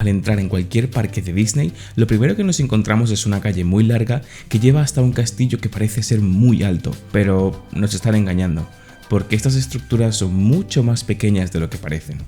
Al entrar en cualquier parque de Disney, lo primero que nos encontramos es una calle muy larga que lleva hasta un castillo que parece ser muy alto, pero nos están engañando, porque estas estructuras son mucho más pequeñas de lo que parecen.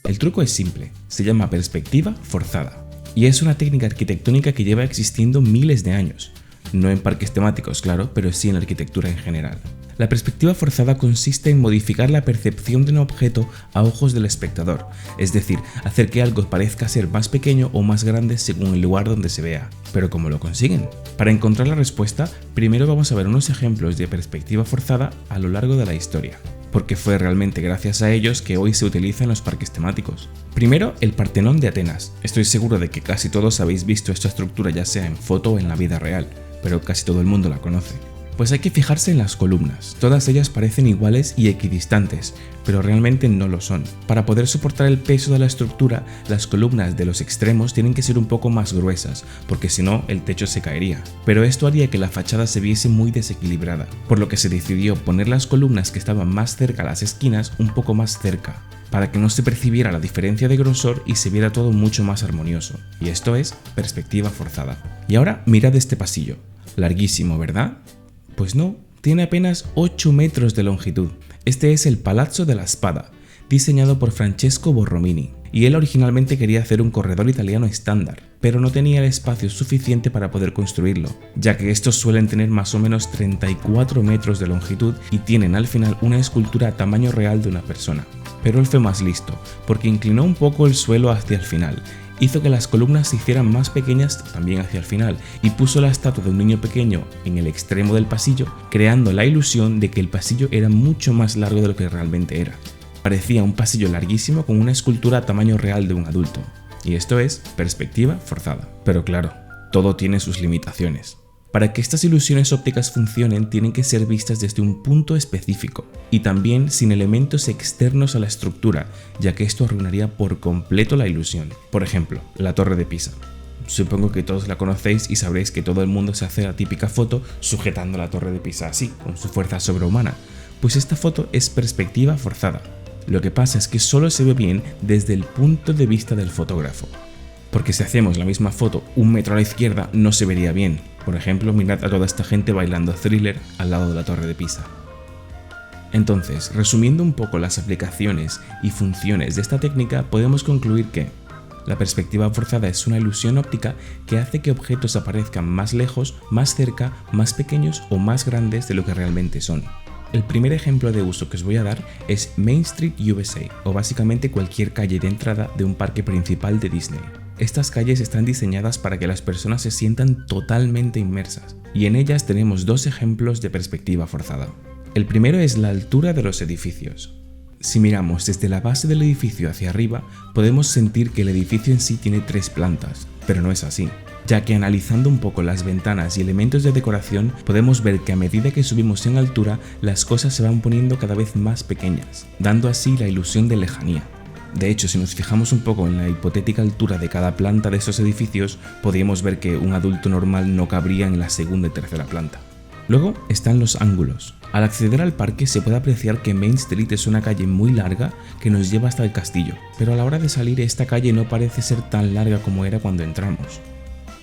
El truco es simple, se llama perspectiva forzada, y es una técnica arquitectónica que lleva existiendo miles de años. No en parques temáticos, claro, pero sí en la arquitectura en general. La perspectiva forzada consiste en modificar la percepción de un objeto a ojos del espectador, es decir, hacer que algo parezca ser más pequeño o más grande según el lugar donde se vea. ¿Pero cómo lo consiguen? Para encontrar la respuesta, primero vamos a ver unos ejemplos de perspectiva forzada a lo largo de la historia, porque fue realmente gracias a ellos que hoy se utiliza en los parques temáticos. Primero, el Partenón de Atenas. Estoy seguro de que casi todos habéis visto esta estructura ya sea en foto o en la vida real, pero casi todo el mundo la conoce. Pues hay que fijarse en las columnas, todas ellas parecen iguales y equidistantes, pero realmente no lo son. Para poder soportar el peso de la estructura, las columnas de los extremos tienen que ser un poco más gruesas, porque si no el techo se caería. Pero esto haría que la fachada se viese muy desequilibrada, por lo que se decidió poner las columnas que estaban más cerca a las esquinas un poco más cerca, para que no se percibiera la diferencia de grosor y se viera todo mucho más armonioso. Y esto es perspectiva forzada. Y ahora mirad este pasillo, larguísimo, ¿verdad? Pues no, tiene apenas 8 metros de longitud. Este es el Palazzo della Spada, diseñado por Francesco Borromini, y él originalmente quería hacer un corredor italiano estándar, pero no tenía el espacio suficiente para poder construirlo, ya que estos suelen tener más o menos 34 metros de longitud y tienen al final una escultura a tamaño real de una persona. Pero él fue más listo, porque inclinó un poco el suelo hacia el final, hizo que las columnas se hicieran más pequeñas también hacia el final y puso la estatua de un niño pequeño en el extremo del pasillo, creando la ilusión de que el pasillo era mucho más largo de lo que realmente era. Parecía un pasillo larguísimo con una escultura a tamaño real de un adulto. Y esto es perspectiva forzada. Pero claro, todo tiene sus limitaciones. Para que estas ilusiones ópticas funcionen tienen que ser vistas desde un punto específico y también sin elementos externos a la estructura, ya que esto arruinaría por completo la ilusión. Por ejemplo, la Torre de Pisa. Supongo que todos la conocéis y sabréis que todo el mundo se hace la típica foto sujetando la Torre de Pisa así, con su fuerza sobrehumana. Pues esta foto es perspectiva forzada. Lo que pasa es que solo se ve bien desde el punto de vista del fotógrafo. Porque si hacemos la misma foto 1 metro a la izquierda no se vería bien. Por ejemplo, mirad a toda esta gente bailando Thriller al lado de la Torre de Pisa. Entonces, resumiendo un poco las aplicaciones y funciones de esta técnica, podemos concluir que la perspectiva forzada es una ilusión óptica que hace que objetos aparezcan más lejos, más cerca, más pequeños o más grandes de lo que realmente son. El primer ejemplo de uso que os voy a dar es Main Street USA, o básicamente cualquier calle de entrada de un parque principal de Disney. Estas calles están diseñadas para que las personas se sientan totalmente inmersas, y en ellas tenemos 2 ejemplos de perspectiva forzada. El primero es la altura de los edificios. Si miramos desde la base del edificio hacia arriba, podemos sentir que el edificio en sí tiene 3 plantas, pero no es así, ya que analizando un poco las ventanas y elementos de decoración, podemos ver que a medida que subimos en altura, las cosas se van poniendo cada vez más pequeñas, dando así la ilusión de lejanía. De hecho, si nos fijamos un poco en la hipotética altura de cada planta de esos edificios, podríamos ver que un adulto normal no cabría en la segunda y tercera planta. Luego están los ángulos. Al acceder al parque se puede apreciar que Main Street es una calle muy larga que nos lleva hasta el castillo, pero a la hora de salir esta calle no parece ser tan larga como era cuando entramos.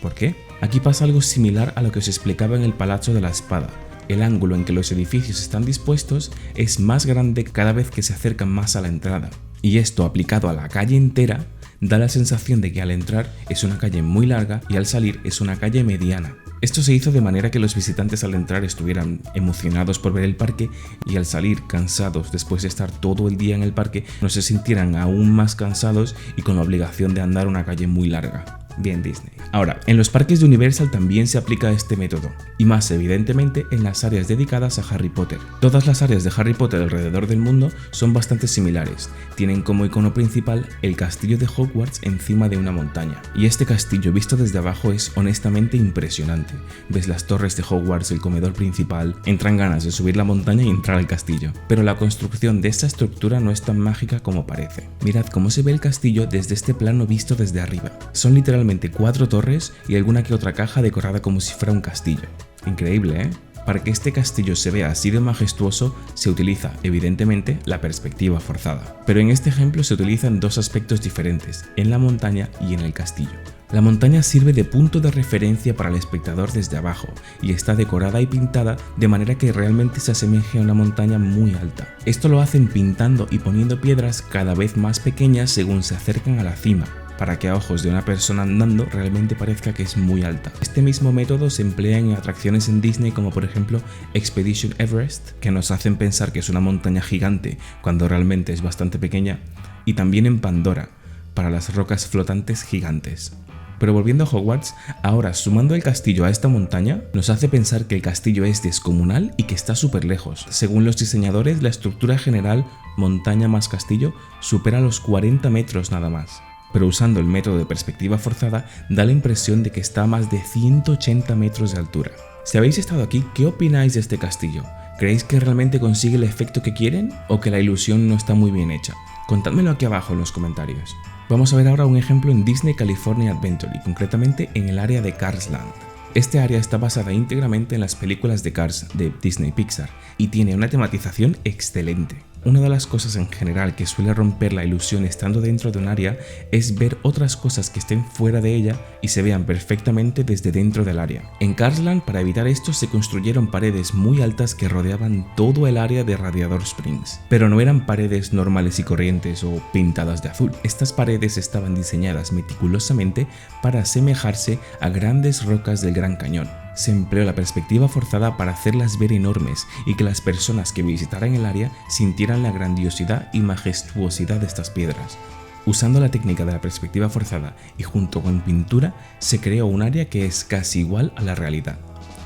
¿Por qué? Aquí pasa algo similar a lo que os explicaba en el Palazzo della Spada. El ángulo en que los edificios están dispuestos es más grande cada vez que se acercan más a la entrada. Y esto aplicado a la calle entera da la sensación de que al entrar es una calle muy larga y al salir es una calle mediana. Esto se hizo de manera que los visitantes al entrar estuvieran emocionados por ver el parque y al salir cansados después de estar todo el día en el parque no se sintieran aún más cansados y con la obligación de andar una calle muy larga. Bien Disney. Ahora, en los parques de Universal también se aplica este método, y más evidentemente en las áreas dedicadas a Harry Potter. Todas las áreas de Harry Potter alrededor del mundo son bastante similares, tienen como icono principal el castillo de Hogwarts encima de una montaña, y este castillo visto desde abajo es honestamente impresionante. Ves las torres de Hogwarts, el comedor principal, entran ganas de subir la montaña y entrar al castillo, pero la construcción de esta estructura no es tan mágica como parece. Mirad cómo se ve el castillo desde este plano visto desde arriba. Son literalmente 4 torres y alguna que otra caja decorada como si fuera un castillo. Increíble, ¿eh? Para que este castillo se vea así de majestuoso, se utiliza, evidentemente, la perspectiva forzada. Pero en este ejemplo se utilizan dos aspectos diferentes, en la montaña y en el castillo. La montaña sirve de punto de referencia para el espectador desde abajo y está decorada y pintada de manera que realmente se asemeje a una montaña muy alta. Esto lo hacen pintando y poniendo piedras cada vez más pequeñas según se acercan a la cima, para que a ojos de una persona andando realmente parezca que es muy alta. Este mismo método se emplea en atracciones en Disney como por ejemplo Expedition Everest, que nos hacen pensar que es una montaña gigante cuando realmente es bastante pequeña, y también en Pandora, para las rocas flotantes gigantes. Pero volviendo a Hogwarts, ahora sumando el castillo a esta montaña, nos hace pensar que el castillo es descomunal y que está súper lejos. Según los diseñadores, la estructura general, montaña más castillo, supera los 40 metros nada más. Pero usando el método de perspectiva forzada, da la impresión de que está a más de 180 metros de altura. Si habéis estado aquí, ¿qué opináis de este castillo? ¿Creéis que realmente consigue el efecto que quieren o que la ilusión no está muy bien hecha? Contádmelo aquí abajo en los comentarios. Vamos a ver ahora un ejemplo en Disney California Adventure y concretamente en el área de Cars Land. Este área está basada íntegramente en las películas de Cars de Disney Pixar y tiene una tematización excelente. Una de las cosas en general que suele romper la ilusión estando dentro de un área es ver otras cosas que estén fuera de ella y se vean perfectamente desde dentro del área. En Cars Land, para evitar esto, se construyeron paredes muy altas que rodeaban todo el área de Radiator Springs, pero no eran paredes normales y corrientes o pintadas de azul. Estas paredes estaban diseñadas meticulosamente para asemejarse a grandes rocas del Gran Cañón. Se empleó la perspectiva forzada para hacerlas ver enormes y que las personas que visitaran el área sintieran la grandiosidad y majestuosidad de estas piedras. Usando la técnica de la perspectiva forzada y junto con pintura, se creó un área que es casi igual a la realidad.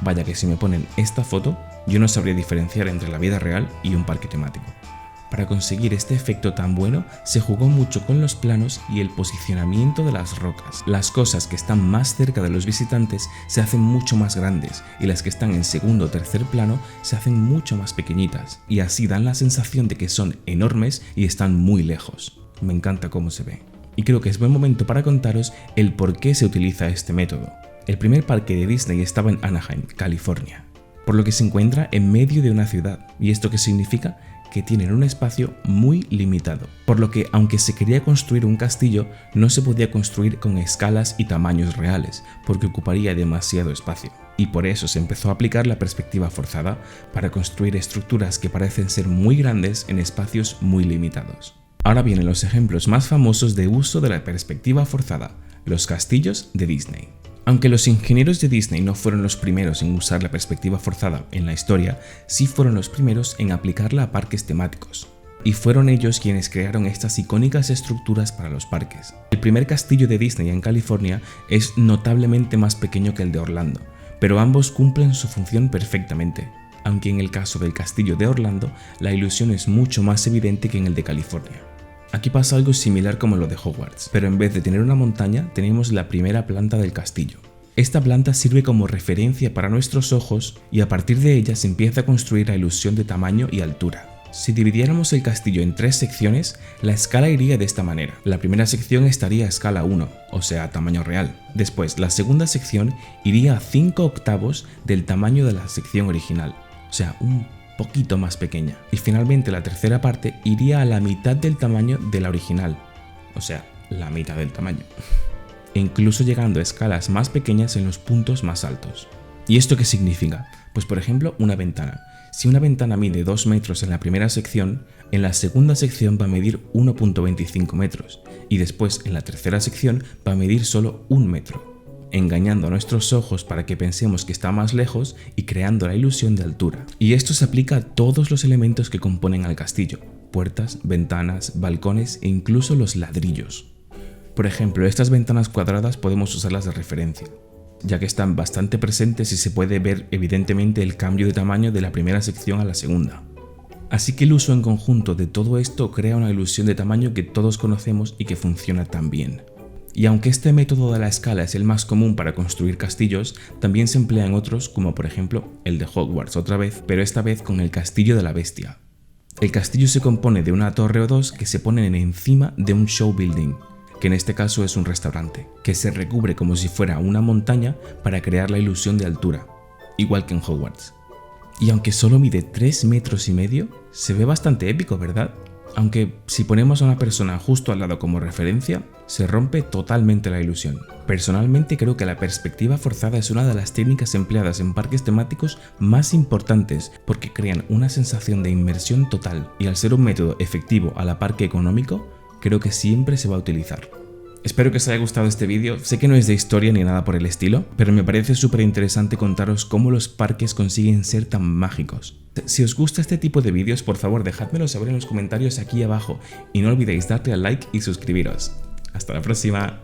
Vaya que si me ponen esta foto, yo no sabría diferenciar entre la vida real y un parque temático. Para conseguir este efecto tan bueno, se jugó mucho con los planos y el posicionamiento de las rocas. Las cosas que están más cerca de los visitantes se hacen mucho más grandes y las que están en segundo o tercer plano se hacen mucho más pequeñitas y así dan la sensación de que son enormes y están muy lejos. Me encanta cómo se ve. Y creo que es buen momento para contaros el por qué se utiliza este método. El primer parque de Disney estaba en Anaheim, California, por lo que se encuentra en medio de una ciudad. ¿Y esto qué significa? Que tienen un espacio muy limitado, por lo que aunque se quería construir un castillo, no se podía construir con escalas y tamaños reales, porque ocuparía demasiado espacio. Y por eso se empezó a aplicar la perspectiva forzada para construir estructuras que parecen ser muy grandes en espacios muy limitados. Ahora vienen los ejemplos más famosos de uso de la perspectiva forzada, los castillos de Disney. Aunque los ingenieros de Disney no fueron los primeros en usar la perspectiva forzada en la historia, sí fueron los primeros en aplicarla a parques temáticos. Y fueron ellos quienes crearon estas icónicas estructuras para los parques. El primer castillo de Disney en California es notablemente más pequeño que el de Orlando, pero ambos cumplen su función perfectamente, aunque en el caso del castillo de Orlando, la ilusión es mucho más evidente que en el de California. Aquí pasa algo similar como lo de Hogwarts, pero en vez de tener una montaña, tenemos la primera planta del castillo. Esta planta sirve como referencia para nuestros ojos y a partir de ella se empieza a construir la ilusión de tamaño y altura. Si dividiéramos el castillo en 3 secciones, la escala iría de esta manera. La primera sección estaría a escala 1, o sea, a tamaño real. Después, la segunda sección iría a 5/8 del tamaño de la sección original, o sea, un poquito más pequeña. Y finalmente la tercera parte iría a la mitad del tamaño de la original, o sea, la mitad del tamaño. E incluso llegando a escalas más pequeñas en los puntos más altos. ¿Y esto qué significa? Pues por ejemplo, una ventana. Si una ventana mide 2 metros en la primera sección, en la segunda sección va a medir 1,25 metros y después en la tercera sección va a medir solo 1 metro, engañando a nuestros ojos para que pensemos que está más lejos y creando la ilusión de altura. Y esto se aplica a todos los elementos que componen al castillo: puertas, ventanas, balcones e incluso los ladrillos. Por ejemplo, estas ventanas cuadradas podemos usarlas de referencia, ya que están bastante presentes y se puede ver evidentemente el cambio de tamaño de la primera sección a la segunda. Así que el uso en conjunto de todo esto crea una ilusión de tamaño que todos conocemos y que funciona tan bien. Y aunque este método de la escala es el más común para construir castillos, también se emplea en otros, como por ejemplo el de Hogwarts otra vez, pero esta vez con el Castillo de la Bestia. El castillo se compone de una torre o dos que se ponen encima de un show building, que en este caso es un restaurante, que se recubre como si fuera una montaña para crear la ilusión de altura, igual que en Hogwarts. Y aunque solo mide 3,5 metros, se ve bastante épico, ¿verdad? Aunque si ponemos a una persona justo al lado como referencia, se rompe totalmente la ilusión. Personalmente creo que la perspectiva forzada es una de las técnicas empleadas en parques temáticos más importantes porque crean una sensación de inmersión total y al ser un método efectivo a la par que económico, creo que siempre se va a utilizar. Espero que os haya gustado este vídeo, sé que no es de historia ni nada por el estilo, pero me parece súper interesante contaros cómo los parques consiguen ser tan mágicos. Si os gusta este tipo de vídeos, por favor dejádmelo saber en los comentarios aquí abajo y no olvidéis darle al like y suscribiros. ¡Hasta la próxima!